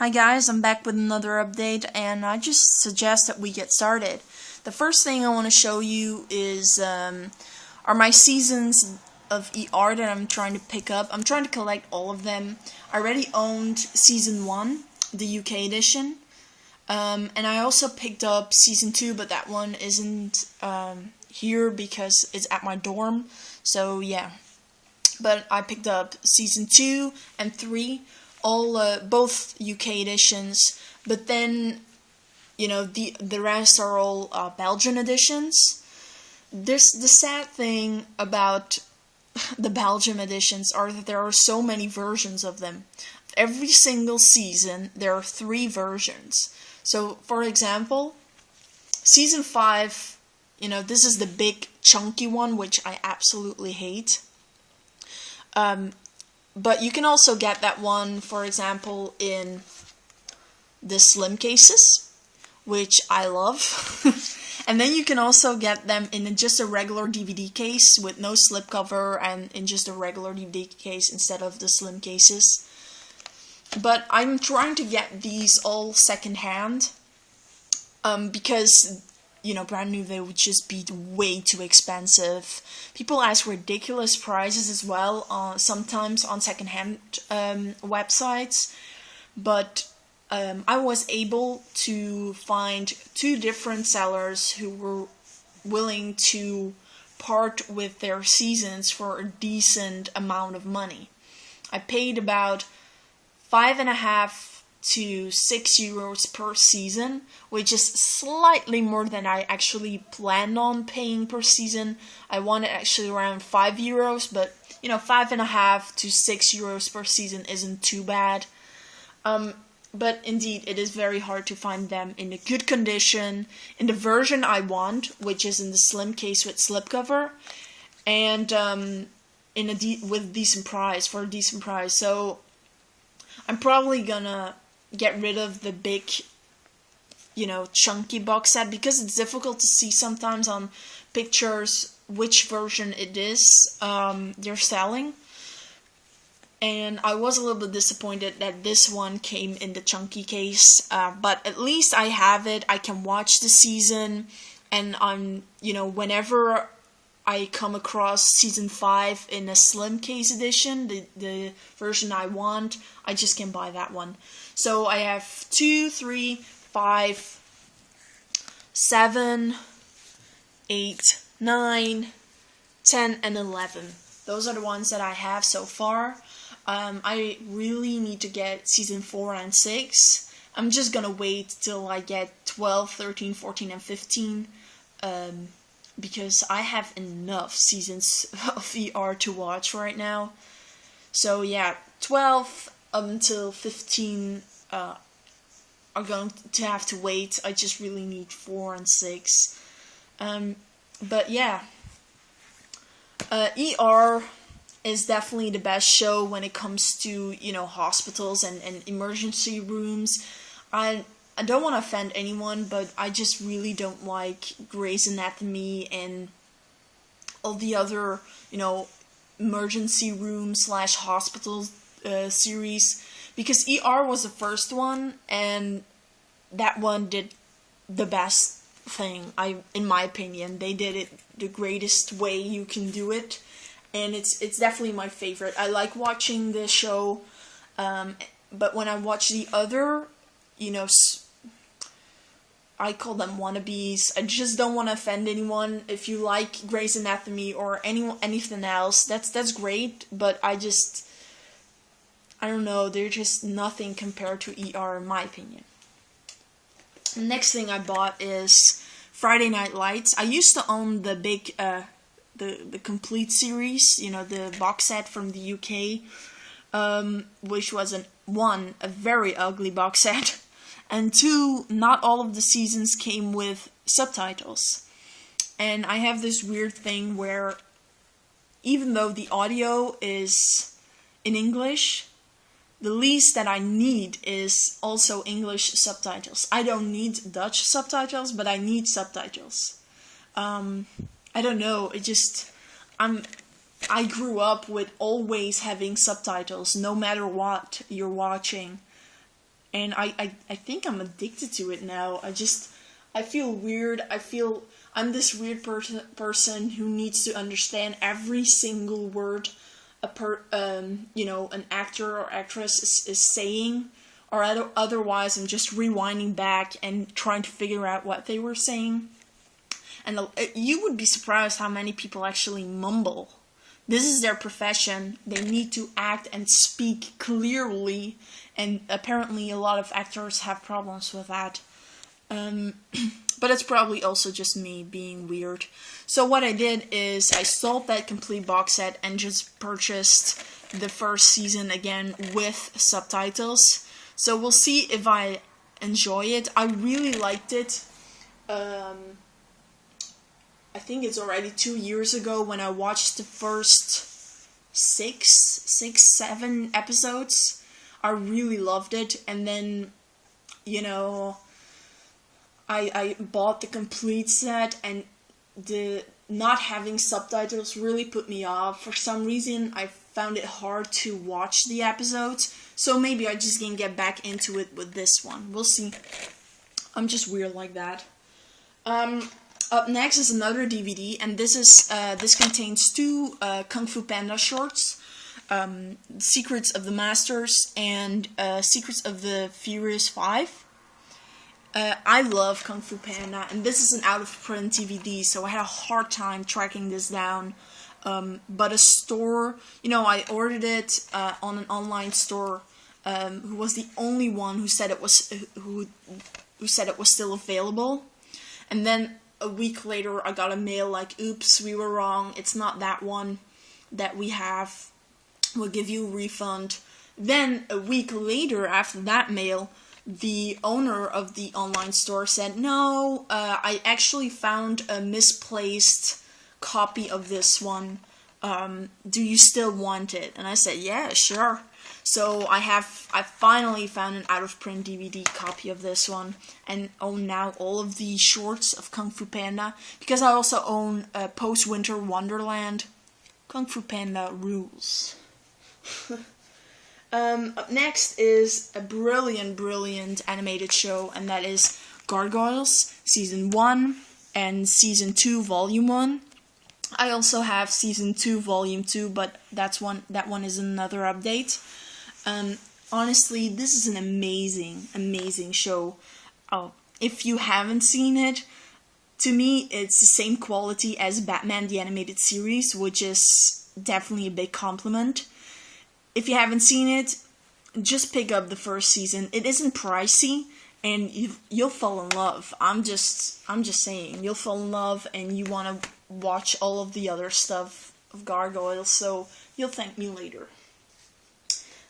Hi guys, I'm back with another update, and I just suggest that we get started. The first thing I want to show you is are my seasons of ER that I'm trying to pick up. I'm trying to collect all of them. I already owned season 1, the UK edition, and I also picked up season 2, but that one isn't here because it's at my dorm. So yeah, but I picked up season 2 and 3. Both UK editions, but then, the rest are all Belgian editions. The sad thing about the Belgian editions are that there are so many versions of them. Every single season, there are 3 versions. So, for example, season 5, this is the big chunky one, which I absolutely hate. But you can also get that one, for example, in the slim cases, which I love. And then you can also get them in just a regular DVD case with no slipcover and in just a regular DVD case instead of the slim cases. But I'm trying to get these all secondhand because brand new, they would just be way too expensive. People ask ridiculous prices as well, sometimes on secondhand websites. But I was able to find 2 different sellers who were willing to part with their seasons for a decent amount of money. I paid about €5.50 to €6 per season, which is slightly more than I actually planned on paying per season. I wanted actually around €5, but €5.50 to €6 per season isn't too bad. But indeed, it is very hard to find them in a good condition, in the version I want, which is in the slim case with slipcover, and with decent price, for a decent price. So I'm probably gonna get rid of the big, chunky box set because it's difficult to see sometimes on pictures which version it is they're selling. And I was a little bit disappointed that this one came in the chunky case, but at least I have it. I can watch the season, and whenever I come across season 5 in a slim case edition, the version I want, I just can buy that one. So I have 2, 3, 5, 7, 8, 9, 10, and 11. Those are the ones that I have so far. I really need to get season 4 and 6. I'm just gonna wait till I get 12, 13, 14, and 15. Because I have enough seasons of ER to watch right now. So yeah, 12 up until 15 are going to have to wait. I just really need 4 and 6. But yeah, ER is definitely the best show when it comes to, hospitals and emergency rooms. I don't want to offend anyone, but I just really don't like Grey's Anatomy and all the other, emergency room / hospital series, because ER was the first one, and that one did the best thing, in my opinion. They did it the greatest way you can do it, and it's definitely my favorite. I like watching the show, but when I watch the other, I call them wannabes. I just don't want to offend anyone. If you like Grey's Anatomy or anything else, that's great. But I don't know. They're just nothing compared to ER, in my opinion. The next thing I bought is Friday Night Lights. I used to own the big, the complete series. The box set from the UK, which was a very ugly box set. And 2, not all of the seasons came with subtitles. And I have this weird thing where, even though the audio is in English, the least that I need is also English subtitles. I don't need Dutch subtitles, but I need subtitles. I don't know, I grew up with always having subtitles, no matter what you're watching. and I think I'm addicted to it now. I feel weird. I feel I'm this weird person who needs to understand every single word an actor or actress is saying, or otherwise I'm just rewinding back and trying to figure out what they were saying. And you would be surprised how many people actually mumble. This is their profession. They need to act and speak clearly, and apparently a lot of actors have problems with that. But it's probably also just me being weird. So what I did is I sold that complete box set and just purchased the first season again with subtitles. So we'll see if I enjoy it. I really liked it. I think it's already 2 years ago when I watched the first six, 7 episodes. I really loved it, and then, I bought the complete set, and the not having subtitles really put me off. For some reason, I found it hard to watch the episodes, so maybe I just can get back into it with this one. We'll see. I'm just weird like that. Up next is another DVD, and this contains 2 Kung Fu Panda shorts, Secrets of the Masters and Secrets of the Furious 5. I love Kung Fu Panda, and this is an out-of-print DVD, so I had a hard time tracking this down. But a store, I ordered it on an online store, who was the only one who said it was who said it was still available, and then a week later, I got a mail like, oops, we were wrong. It's not that one that we have. We'll give you a refund. Then, a week later, after that mail, the owner of the online store said, no, I actually found a misplaced copy of this one. Do you still want it? And I said, yeah, sure. So I finally found an out-of-print DVD copy of this one, and own now all of the shorts of Kung Fu Panda, because I also own Post-Winter Wonderland. Kung Fu Panda rules. Up next is a brilliant animated show, and that is Gargoyles, Season 1 and Season 2, Volume 1. I also have Season 2, Volume 2, but that one is another update. Honestly, this is an amazing show. If you haven't seen it, to me, it's the same quality as Batman the Animated Series, which is definitely a big compliment. If you haven't seen it, just pick up the first season. It isn't pricey, and you'll fall in love. I'm just saying, you'll fall in love, and you want to watch all of the other stuff of Gargoyles, so you'll thank me later.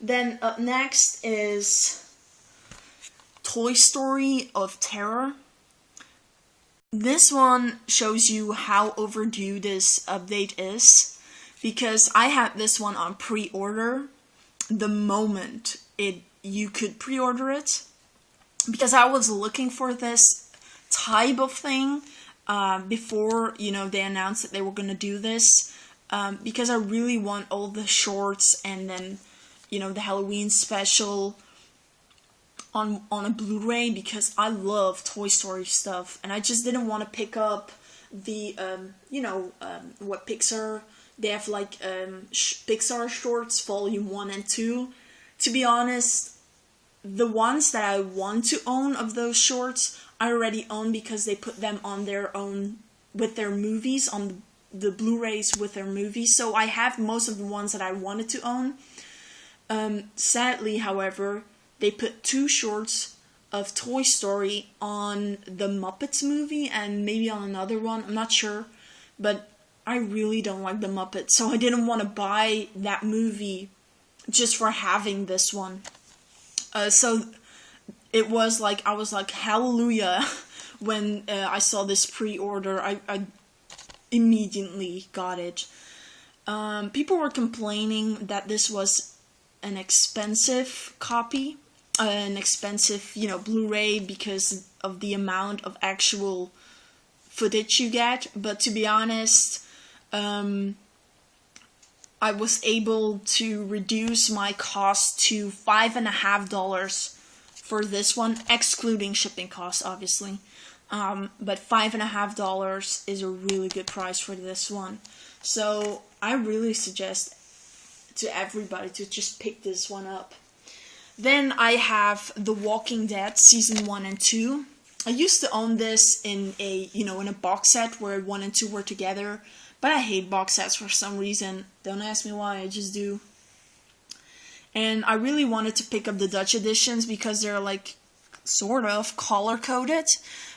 Then up next is Toy Story of Terror. This one shows you how overdue this update is, because I had this one on pre-order the moment you could pre-order it, because I was looking for this type of thing before they announced that they were going to do this, because I really want all the shorts and then the Halloween special on a Blu-ray, because I love Toy Story stuff, and I just didn't want to pick up the what Pixar, they have like Pixar shorts volume 1 and 2. To be honest, the ones that I want to own of those shorts I already own, because they put them on their own with their movies, on the Blu-rays with their movies, so I have most of the ones that I wanted to own. Sadly, however, they put 2 shorts of Toy Story on the Muppets movie and maybe on another one, I'm not sure, but I really don't like the Muppets, so I didn't want to buy that movie just for having this one. So it was like, I was like, hallelujah, when I saw this pre-order. I immediately got it. People were complaining that this was an expensive copy, an expensive, Blu-ray, because of the amount of actual footage you get, but to be honest, I was able to reduce my cost to $5.50 for this one, excluding shipping costs, obviously. But $5.50 is a really good price for this one. So I really suggest to everybody to just pick this one up. Then I have The Walking Dead Season 1 and 2. I used to own this in a, in a box set where 1 and 2 were together, but I hate box sets for some reason. Don't ask me why, I just do. And I really wanted to pick up the Dutch editions because they're like sort of color-coded.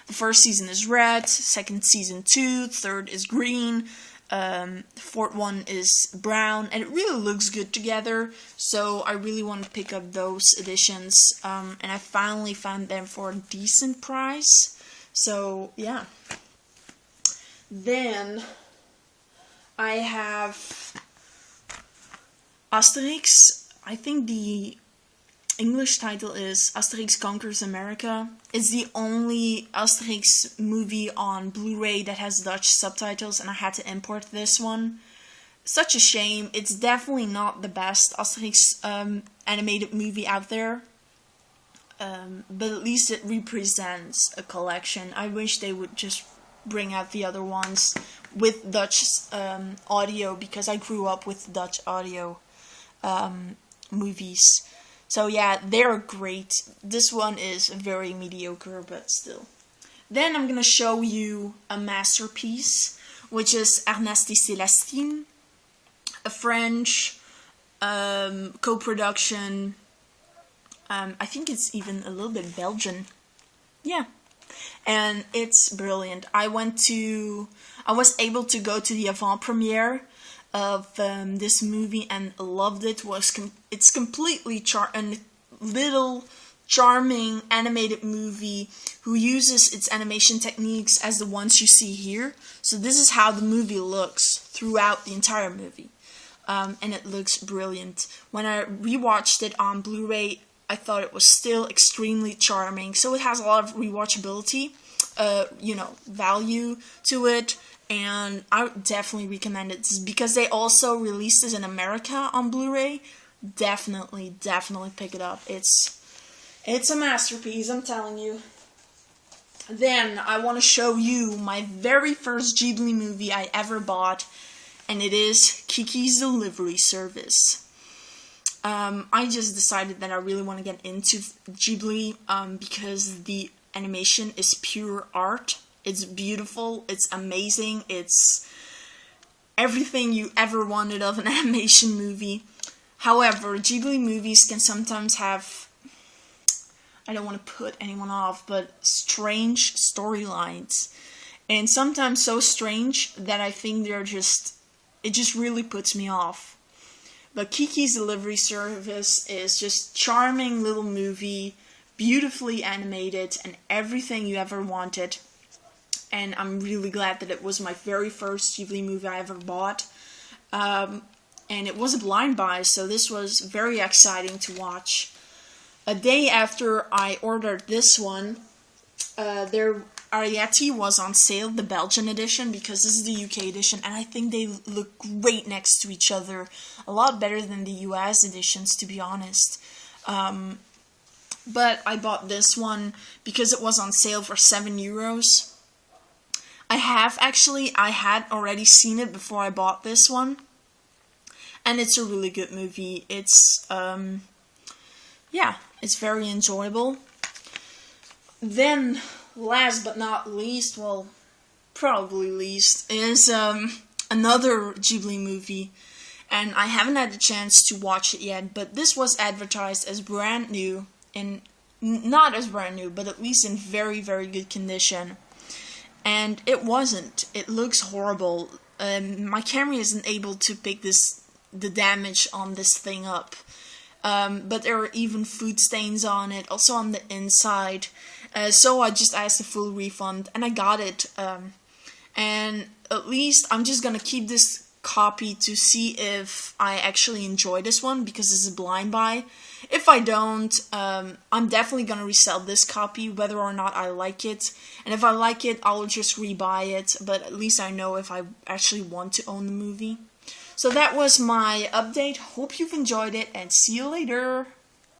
The first season is red, second season 2, third is green, the fourth one is brown, and it really looks good together, so I really want to pick up those editions, and I finally found them for a decent price, so yeah. Then I have Asterix. I think the English title is Asterix Conquers America. It's the only Asterix movie on Blu-ray that has Dutch subtitles, and I had to import this one. Such a shame. It's definitely not the best Asterix animated movie out there, but at least it represents a collection. I wish they would just bring out the other ones with Dutch audio, because I grew up with Dutch audio movies. So yeah, they're great. This one is very mediocre, but still. Then I'm gonna show you a masterpiece, which is Ernest et Célestine, a French co-production. I think it's even a little bit Belgian. Yeah. And it's brilliant. I was able to go to the avant-premiere of this movie and loved it. It's completely a little charming animated movie who uses its animation techniques as the ones you see here. So this is how the movie looks throughout the entire movie, and it looks brilliant. When I rewatched it on Blu-ray, I thought it was still extremely charming. So it has a lot of rewatchability, value to it. And I would definitely recommend it because they also released this in America on Blu-ray. Definitely pick it up. It's a masterpiece, I'm telling you. Then I want to show you my very first Ghibli movie I ever bought, and it is Kiki's Delivery Service. I just decided that I really want to get into Ghibli because the animation is pure art. It's beautiful, it's amazing, it's everything you ever wanted of an animation movie. However, Ghibli movies can sometimes have, I don't want to put anyone off, but strange storylines. And sometimes so strange that I think it just really puts me off. But Kiki's Delivery Service is just charming little movie, beautifully animated, and everything you ever wanted. And I'm really glad that it was my very first Ghibli movie I ever bought. And it was a blind buy, so this was very exciting to watch. A day after I ordered this one, their Ariete was on sale, the Belgian edition, because this is the UK edition, and I think they look great next to each other. A lot better than the US editions, to be honest. But I bought this one because it was on sale for €7. I had already seen it before I bought this one, and it's a really good movie. It's, it's very enjoyable. Then, last but not least, well, probably least, is another Ghibli movie, and I haven't had the chance to watch it yet, but this was advertised as brand new, and not as brand new, but at least in very, very good condition. And it wasn't. It looks horrible. My camera isn't able to pick the damage on this thing up. But there are even food stains on it, also on the inside. So I just asked a full refund, and I got it. And at least I'm just gonna keep this copy to see if I actually enjoy this one, because it's a blind buy. If I don't, I'm definitely gonna resell this copy whether or not I like it, and if I like it, I'll just rebuy it, but at least I know if I actually want to own the movie. So that was my update. Hope you've enjoyed it, and see you later!